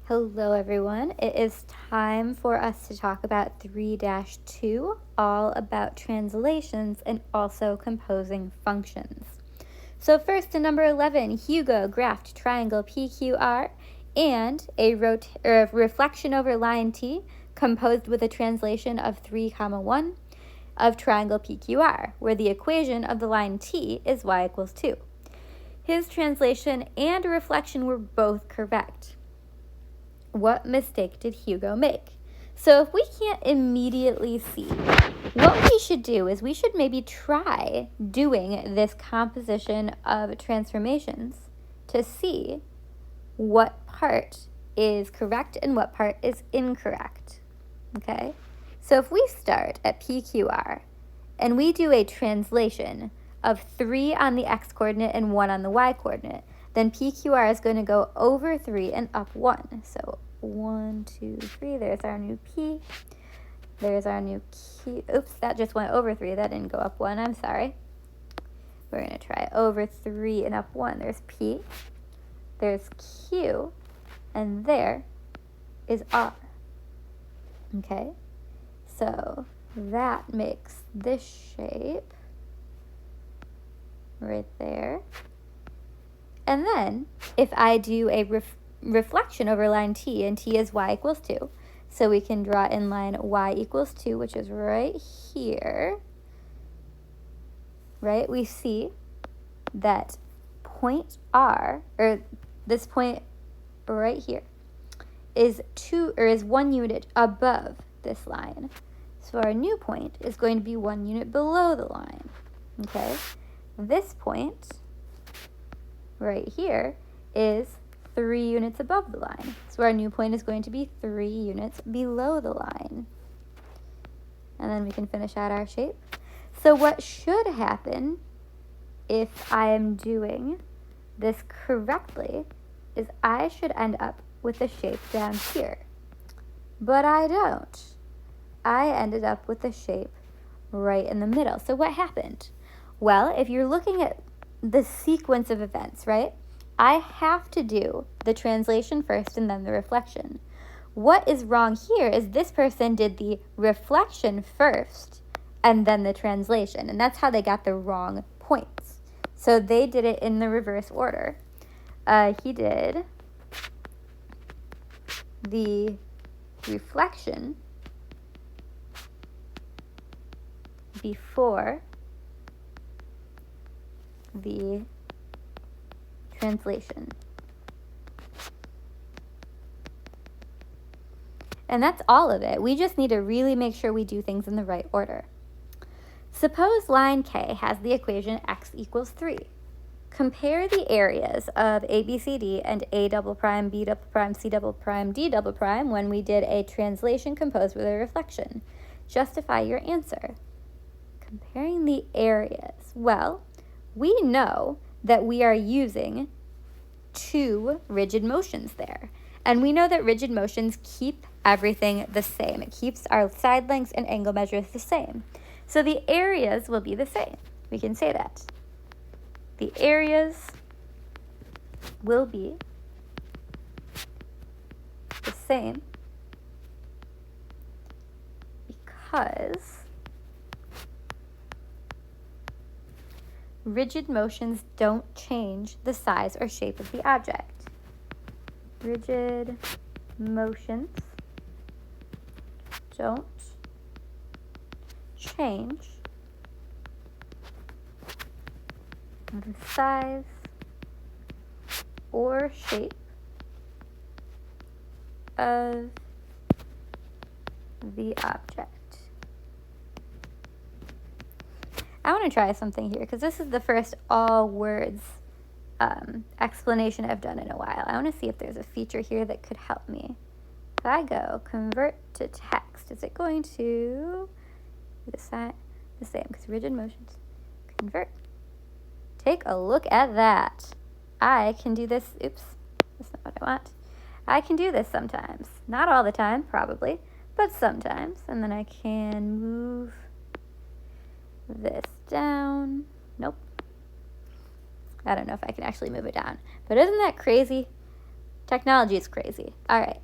Hello everyone, it is time for us to talk about 3-2, all about translations and also composing functions. So first in number 11, Hugo graphed triangle PQR and a reflection over line T composed with a translation of 3, 1 of triangle PQR, where the equation of the line T is y equals 2. His translation and reflection were both correct. What mistake did Hugo make? So if we can't immediately see, what we should do is we should maybe try doing this composition of transformations to see what part is correct and what part is incorrect. Okay? So if we start at PQR and we do a translation of 3 on the x-coordinate and 1 on the y-coordinate, then PQR is going to go over 3 and up 1. So 1, 2, 3, there's our new P. There's our new Q. Oops, that just went over 3. That didn't go up 1. I'm sorry. We're going to try over 3 and up 1. There's P. There's Q. And there is R. Okay? So that makes this shape right there. And then if I do a reflection over line T, and T is y equals 2, so we can draw in line y equals 2, which is right here, right? We see that point R, or this point right here, is 1 unit above this line. So our new point is going to be 1 unit below the line, okay? This point right here is 3 units above the line. So our new point is going to be 3 units below the line. And then we can finish out our shape. So what should happen if I am doing this correctly is I should end up with a shape down here. But I don't. I ended up with a shape right in the middle. So what happened? Well, if you're looking at the sequence of events, right? I have to do the translation first and then the reflection. What is wrong here is this person did the reflection first and then the translation, and that's how they got the wrong points. So they did it in the reverse order. He did the reflection before the translation. And that's all of it. We just need to really make sure we do things in the right order. Suppose line K has the equation x equals 3. Compare the areas of ABCD and A double prime, B double prime, C double prime, D double prime when we did a translation composed with a reflection. Justify your answer. Comparing the areas. Well, we know that we are using 2 rigid motions there. And we know that rigid motions keep everything the same. It keeps our side lengths and angle measures the same. So the areas will be the same. We can say that. The areas will be the same because rigid motions don't change the size or shape of the object. Rigid motions don't change the size or shape of the object. I want to try something here because this is the first all words explanation I've done in a while. I want to see if there's a feature here that could help me. If I go convert to text, is it going to be the same? Because rigid motions. Convert. Take a look at that. I can do this. Oops, that's not what I want. I can do this sometimes. Not all the time, probably, but sometimes. And then I can move this down. Nope. I don't know if I can actually move it down. But isn't that crazy? Technology is crazy. All right.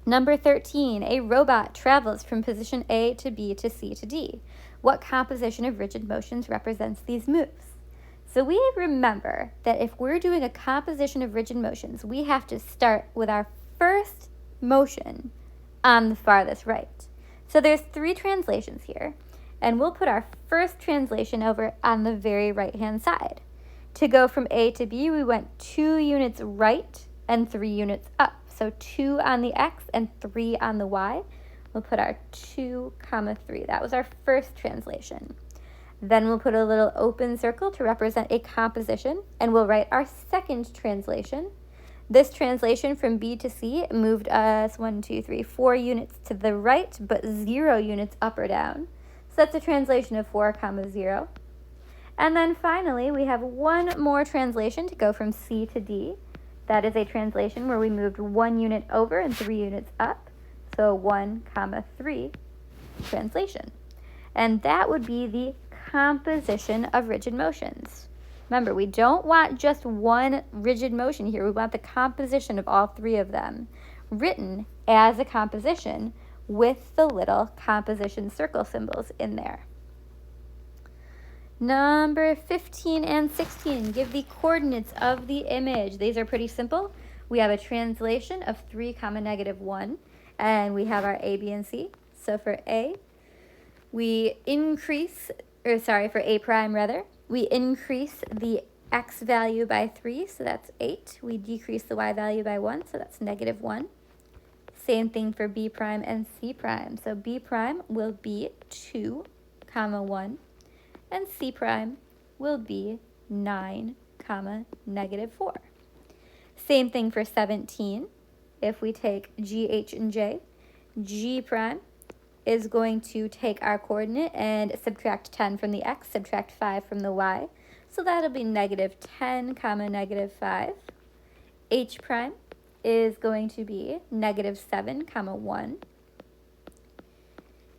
Number 13, a robot travels from position A to B to C to D. What composition of rigid motions represents these moves? So we remember that if we're doing a composition of rigid motions, we have to start with our first motion on the farthest right. So there's 3 translations here, and we'll put our first translation over on the very right-hand side. To go from A to B, we went 2 units right and 3 units up. So 2 on the X and 3 on the Y. We'll put our 2, 3. That was our first translation. Then we'll put a little open circle to represent a composition, and we'll write our second translation. This translation from B to C moved us 4 units to the right, but 0 units up or down. So that's a translation of 4, 0. And then finally, we have one more translation to go from C to D. That is a translation where we moved 1 unit over and 3 units up. So 1, 3 translation. And that would be the composition of rigid motions. Remember, we don't want just one rigid motion here. We want the composition of all 3 of them written as a composition with the little composition circle symbols in there. Number 15 and 16, give the coordinates of the image. These are pretty simple. We have a translation of 3, -1, and we have our A, B, and C. So for A, for A prime rather, we increase the X value by 3, so that's 8. We decrease the Y value by 1, so that's -1. Same thing for B prime and C prime. So B prime will be 2, 1. And C prime will be 9, -4. Same thing for 17. If we take G, H, and J, G prime is going to take our coordinate and subtract 10 from the X, subtract 5 from the Y. So that'll be -10, -5. H prime is going to be -7, 1.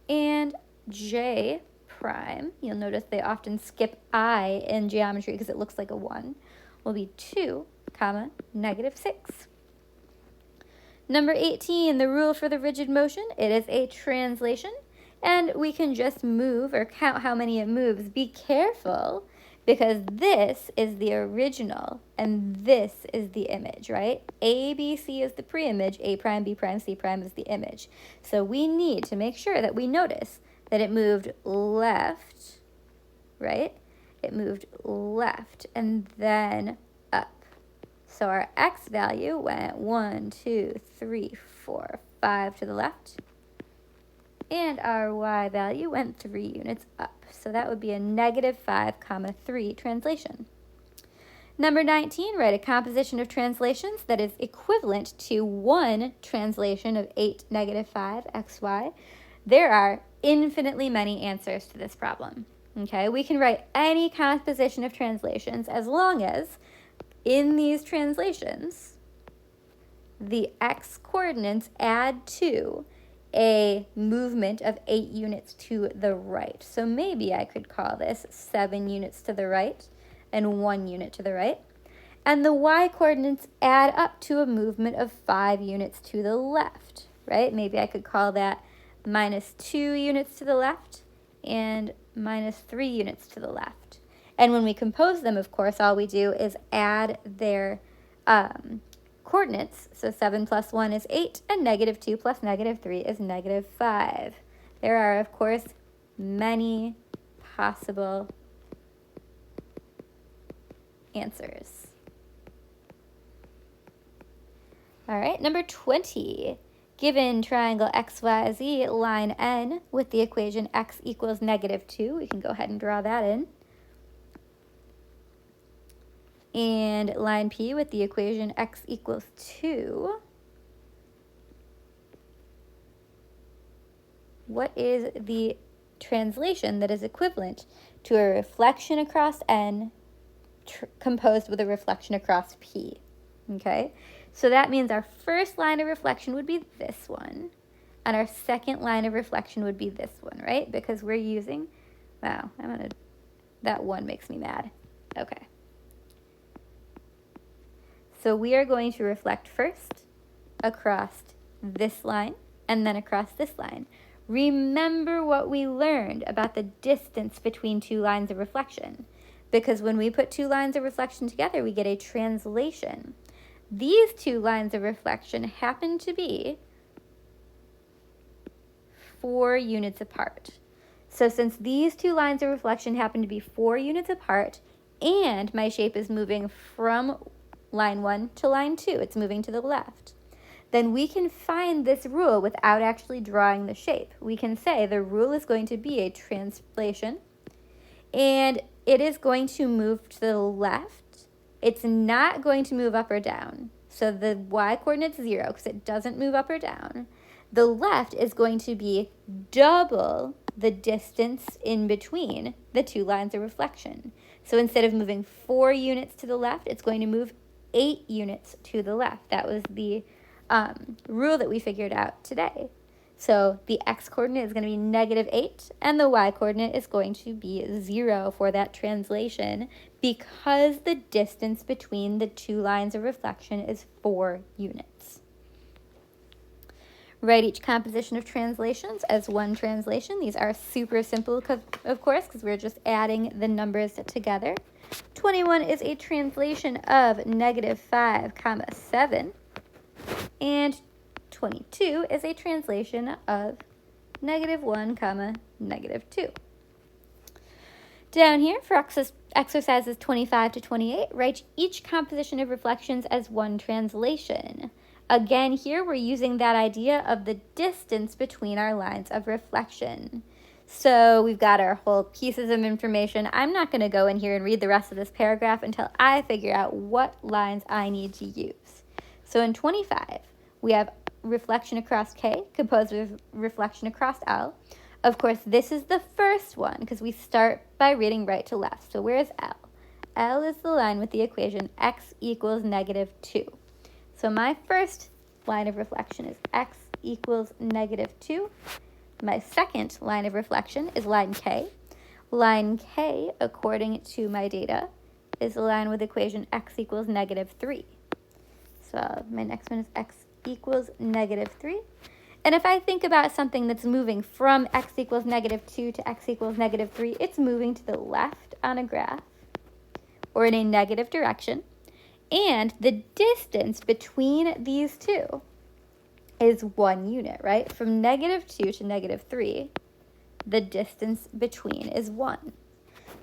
And J prime, you'll notice they often skip I in geometry because it looks like a 1, will be 2, -6. Number 18, the rule for the rigid motion, it is a translation, and we can just move or count how many it moves. Be careful, because this is the original, and this is the image, right? A, B, C is the pre-image, A prime, B prime, C prime is the image. So we need to make sure that we notice that it moved left, right? It moved left and then up. So our X value went 1, 2, 3, 4, 5 to the left. And our Y value went 3 units up. So that would be a -5, 3 translation. Number 19, write a composition of translations that is equivalent to 1 translation of 8, -5, XY. There are infinitely many answers to this problem. Okay, we can write any composition of translations as long as in these translations the X coordinates add to a movement of 8 units to the right. So maybe I could call this 7 units to the right and 1 unit to the right. And the Y coordinates add up to a movement of 5 units to the left, right? Maybe I could call that -2 units to the left and -3 units to the left. And when we compose them, of course, all we do is add their coordinates. So 7 plus 1 is 8, and -2 plus -3 is -5. There are, of course, many possible answers. All right, number 20. Given triangle XYZ, line N with the equation x equals -2, we can go ahead and draw that in. And line P with the equation x equals 2. What is the translation that is equivalent to a reflection across N composed with a reflection across P? Okay, so that means our first line of reflection would be this one, and our second line of reflection would be this one, right? Because we're using, wow, that one makes me mad. Okay. So we are going to reflect first across this line and then across this line. Remember what we learned about the distance between two lines of reflection, because when we put two lines of reflection together, we get a translation. These two lines of reflection happen to be 4 units apart. So since these two lines of reflection happen to be 4 units apart, and my shape is moving from line 1 to line 2, it's moving to the left, then we can find this rule without actually drawing the shape. We can say the rule is going to be a translation, and it is going to move to the left. It's not going to move up or down. So the y-coordinate's 0 because it doesn't move up or down. The left is going to be double the distance in between the two lines of reflection. So instead of moving 4 units to the left, it's going to move 8 units to the left. That was the rule that we figured out today. So the x-coordinate is going to be -8, and the y-coordinate is going to be 0 for that translation, because the distance between the two lines of reflection is 4 units. Write each composition of translations as one translation. These are super simple, of course, because we're just adding the numbers together. 21 is a translation of -5, 7, and 22 is a translation of -1, -2. Down here for exercises 25 to 28, write each composition of reflections as one translation. Again, here we're using that idea of the distance between our lines of reflection. So we've got our whole pieces of information. I'm not going to go in here and read the rest of this paragraph until I figure out what lines I need to use. So in 25, we have reflection across K composed of reflection across L. Of course, this is the first one because we start by reading right to left. So where is L? L is the line with the equation x equals -2. So my first line of reflection is x equals -2. My second line of reflection is line K. Line K, according to my data, is the line with the equation x equals -3. So my next one is x equals -3. And if I think about something that's moving from x equals -2 to x equals -3, it's moving to the left on a graph or in a negative direction. And the distance between these two is 1 unit, right? From -2 to -3, the distance between is 1.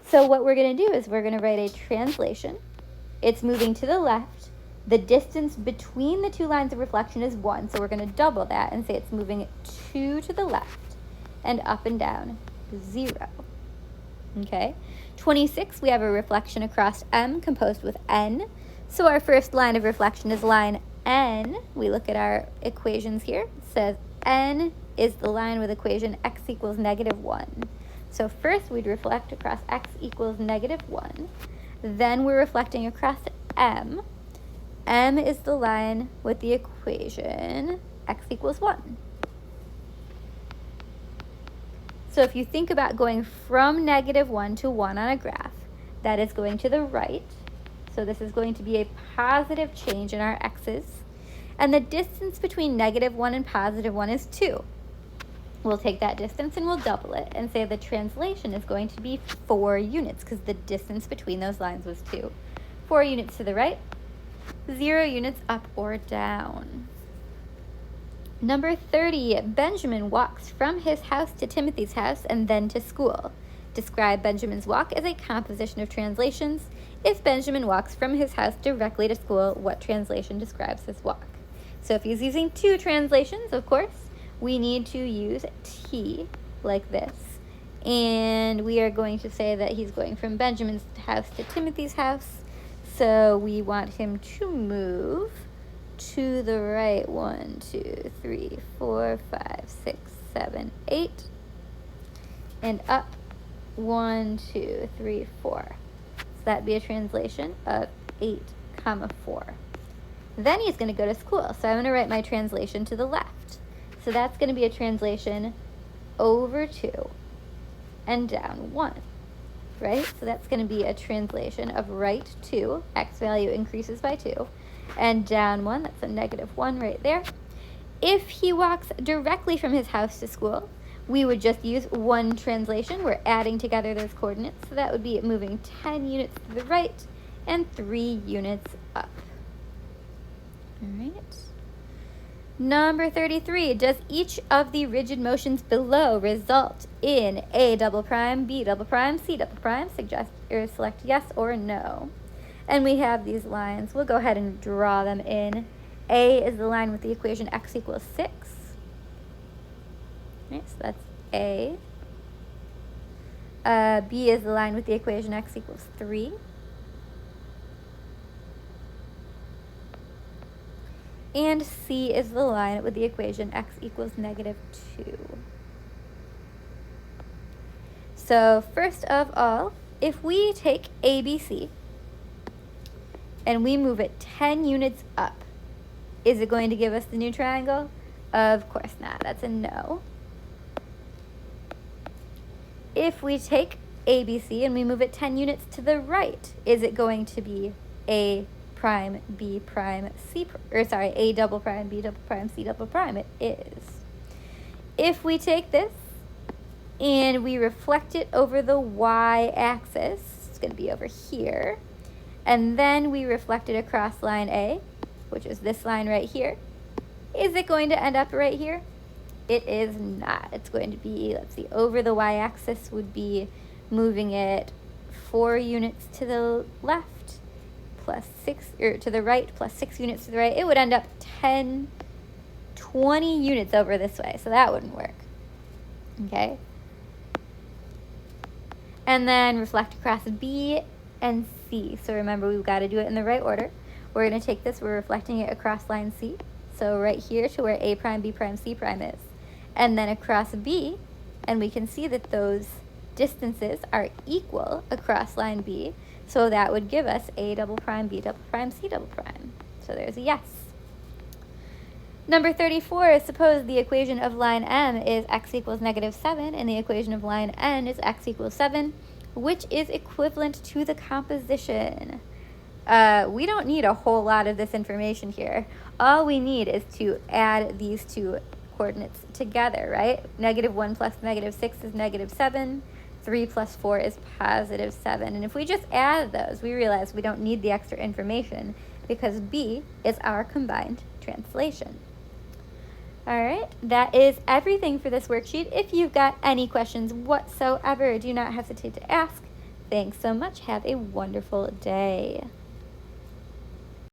So what we're going to do is we're going to write a translation. It's moving to the left. The distance between the two lines of reflection is 1, so we're going to double that and say it's moving 2 to the left and up and down 0. Okay? 26, we have a reflection across M composed with N. So our first line of reflection is line N. We look at our equations here. It says N is the line with equation x equals -1. So first we'd reflect across x equals -1. Then we're reflecting across M. M is the line with the equation x equals 1. So if you think about going from -1 to 1 on a graph, that is going to the right. So this is going to be a positive change in our x's. And the distance between -1 and +1 is 2. We'll take that distance and we'll double it and say the translation is going to be 4 units because the distance between those lines was 2. 4 units to the right, 0 units up or down. Number 30, Benjamin walks from his house to Timothy's house and then to school. Describe Benjamin's walk as a composition of translations. If Benjamin walks from his house directly to school, what translation describes his walk? So if he's using 2 translations, of course, we need to use T like this. And we are going to say that he's going from Benjamin's house to Timothy's house. So we want him to move to the right 1, 2, 3, 4, 5, 6, 7, 8. And up 1, 2, 3, 4. So that'd be a translation of 8, 4. Then he's going to go to school. So I'm going to write my translation to the left. So that's going to be a translation over 2 and down 1, right? So that's going to be a translation of right 2, x value increases by 2, and down 1, that's a -1 right there. If he walks directly from his house to school, we would just use one translation. We're adding together those coordinates, so that would be moving 10 units to the right and 3 units up. All right. Number 33, does each of the rigid motions below result in A double prime, B double prime, C double prime? Suggest or select yes or no. And we have these lines. We'll go ahead and draw them in. A is the line with the equation x equals 6. Okay, so that's A. B is the line with the equation x equals 3. And C is the line with the equation x equals -2. So first of all, if we take ABC and we move it 10 units up, is it going to give us the new triangle? Of course not. That's a no. If we take ABC and we move it 10 units to the right, is it going to be A prime, B prime, A double prime, B double prime, C double prime? It is. If we take this and we reflect it over the y-axis, it's going to be over here, and then we reflect it across line A, which is this line right here, is it going to end up right here? It is not. It's going to be, let's see, over the y-axis would be moving it 4 units to the left, plus 6, or to the right, plus 6 units to the right. It would end up 10, 20 units over this way, so that wouldn't work. Okay? And then reflect across B and C. So remember, we've got to do it in the right order. We're going to take this, we're reflecting it across line C. So right here to where A prime, B prime, C prime is. And then across B, and we can see that those distances are equal across line B. So that would give us A double prime, B double prime, C double prime. So there's a yes. Number 34, suppose the equation of line M is x equals -7 and the equation of line N is x equals 7, which is equivalent to the composition. We don't need a whole lot of this information here. All we need is to add these two coordinates together, right? -1 plus -6 is -7. 3 plus 4 is +7. And if we just add those, we realize we don't need the extra information because B is our combined translation. All right, that is everything for this worksheet. If you've got any questions whatsoever, do not hesitate to ask. Thanks so much. Have a wonderful day.